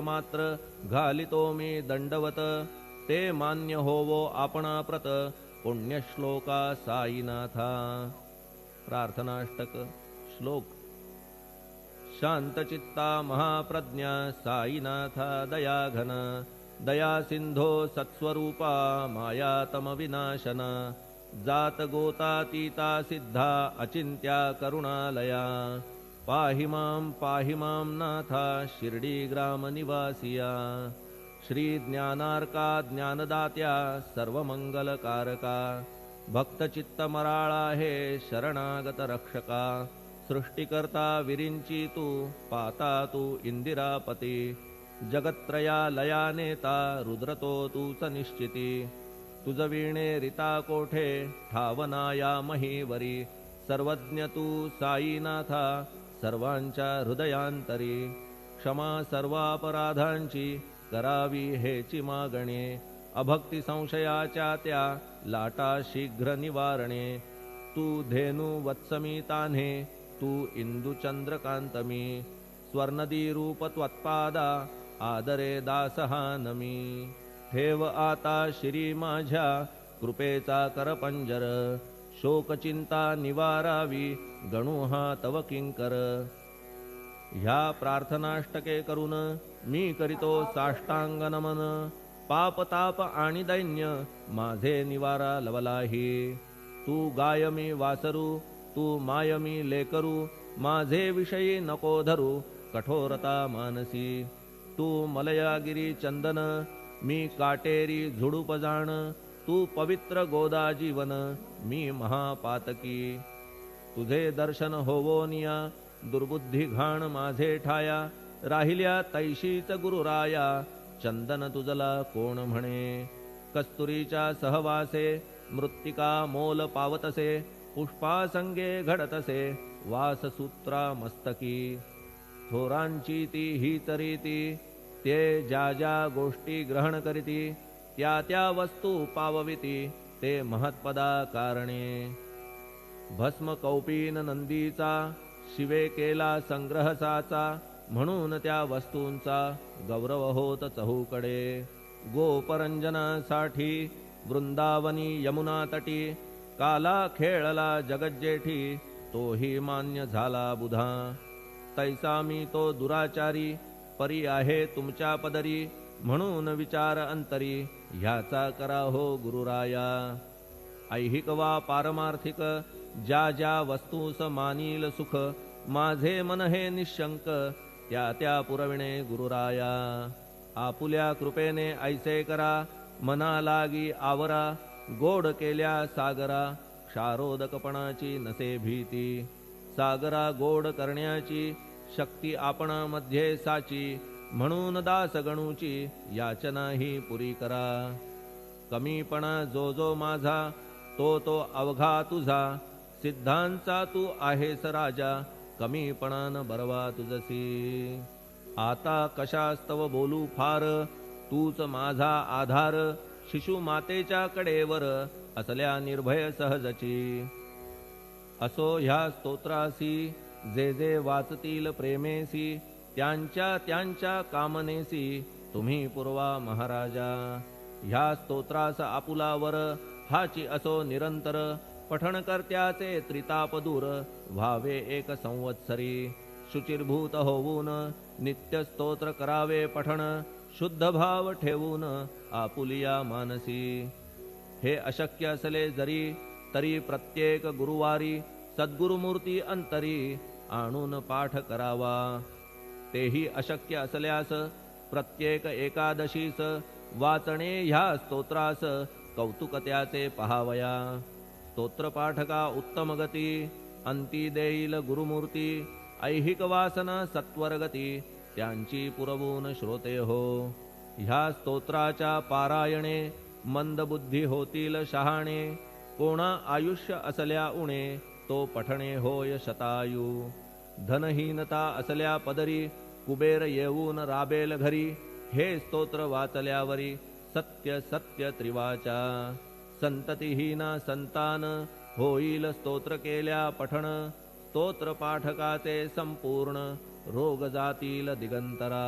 मात्र घालितो मी दंडवत ते मान्य होवो आपणाप्रत पुण्यश्लोका साईनाथा। प्रार्थनाष्टक श्लोक। शांतचित्ता महाप्रज्ञा साईनाथा दयाघन दया सिंधो सत्स्वरूपा मायातम विनाशन जात गोतातीता सिद्धा अचिंत्या करुणालया पाहि मां नाथा शिर्डी ग्राम निवासिया श्री ज्ञानार्का ज्ञानदात्या सर्वमंगलकारका भक्तचित्तमराळा हे शरणागत रक्षका सृष्टिकर्ता विरिंची तू पाता तू इंदिरापती जगत्त्रया लया नेता रुद्रतो तूच निश्चिती तुझ वीणे रिता कोठे ठावना या महीवरी सर्वज्ञ तू साईनाथा सर्वांच्या हृदयांतरी क्षमा सर्वापराधांची करावी हेची मागणे अभक्ती संशयाच्या त्या लाटा शीघ्र निवारणे तू धेनु वत्समी तान्हे तू इंदू चंद्रकांतमी स्वर्णदी रूप त्वत्पादा आदरे दासहा नमी ठेव आता श्री माझ्या कृपेचा करपंजर शोकचिंता निवारावी गणू हा तव किंकर। ह्या प्रार्थनाष्टके करून मी करीतो साष्टांग नमन पापताप आणि दैन्य माझे निवारा लवलाही तू गाय मी वासरू तू माय मी लेकरू माझे विषयी नको धरू कठोरता मानसी तू मलयागिरी चंदन मी काटेरी झुडूप जाण तू पवित्र गोदा जीवन मी महापातकी तुझे दर्शन होवोनिया दुर्बुद्धी घाण माझे ठाया राहिल्या तैशीच गुरुराया चंदन तुझला कोण म्हणे कस्तुरीच्या सहवासे मृत्तिका मोल पावतसे पुष्पासंगे घडतसे वाससूत्रा मस्तकी थोरांची ती हीच रीती ते ज्या ज्या गोष्टी ग्रहण करीती त्या त्या वस्तू पावविती ते महत्पदा कारणे भस्म कौपीन नंदीचा शिवे केला संग्रह साचा म्हणून त्या वस्तूंचा गौरव होत चहूकडे गोपरंजनासाठी वृंदावनी यमुना तटी काला खेळला जगज्जेठी तोही मान्य झाला बुधा तैसा मी तो दुराचारी परी आहे तुमच्या पदरी म्हणून विचार अंतरी ह्याचा करा हो गुरुराया ऐहिक वा पारमार्थिक ज्या ज्या वस्तूस मानील सुख माझे मन हे निशंक त्या त्या पुरविणे गुरुराया आपुल्या कृपेने ऐसे करा मना लागी आवरा गोड केल्या सागरा क्षारोदकपणाची नसे भीती सागरा गोड करण्याची शक्ती आपणामध्ये साची म्हणून दास गणूची याचना ही पुरी करा कमीपणा जो जो माझा तो तो अवघा तुझा सिद्धांचा तू आहेस राजा कमीपणान बरवा तुझसी आता कशास्तव बोलू फार तूच माझा आधार शिशु मातेच्या कडेवर असल्या निर्भय सहजची असो ह्या स्तोत्रासी जे जे वाचतील प्रेमेसी त्यांच्या त्यांच्या कामनेसी तुम्ही पुरवा महाराजा ह्या स्तोत्रास आपुलावर हाची असो निरंतर पठण करत्याचे त्रिताप दूर व्हावे एक संवत्सरी शुचिर्भूत होऊन नित्य स्तोत्र करावे पठण शुद्ध भाव ठेवून आपुलिया मानसी हे अशक्य असले जरी तरी प्रत्येक गुरुवारी सद्गुरुमूर्ती अंतरी आणून पाठ करावा तेही अशक्य असल्यास प्रत्येक एकादशीस वाचणे ह्या स्तोत्रास कौतुक त्याचे पहावया स्तोत्रपाठका उत्तम गती अंती देईल गुरुमूर्ती ऐहिक वासना सत्वरगती त्यांची पुरवून श्रोते हो ह्या स्तोत्राच्या पारायणे मंदबुद्धी होतील शहाणे कोणा आयुष्य असल्या उणे तो पठणे होय शतायू धनहीनता असल्या पदरी कुबेर येऊन राबेल घरी हे स्तोत्र वाचल्यावरी सत्य सत्य त्रिवाचा संततिहीना संतान होईल स्तोत्र केल्या पठण स्तोत्र पाठकाचे संपूर्ण रोग जातील दिगंतरा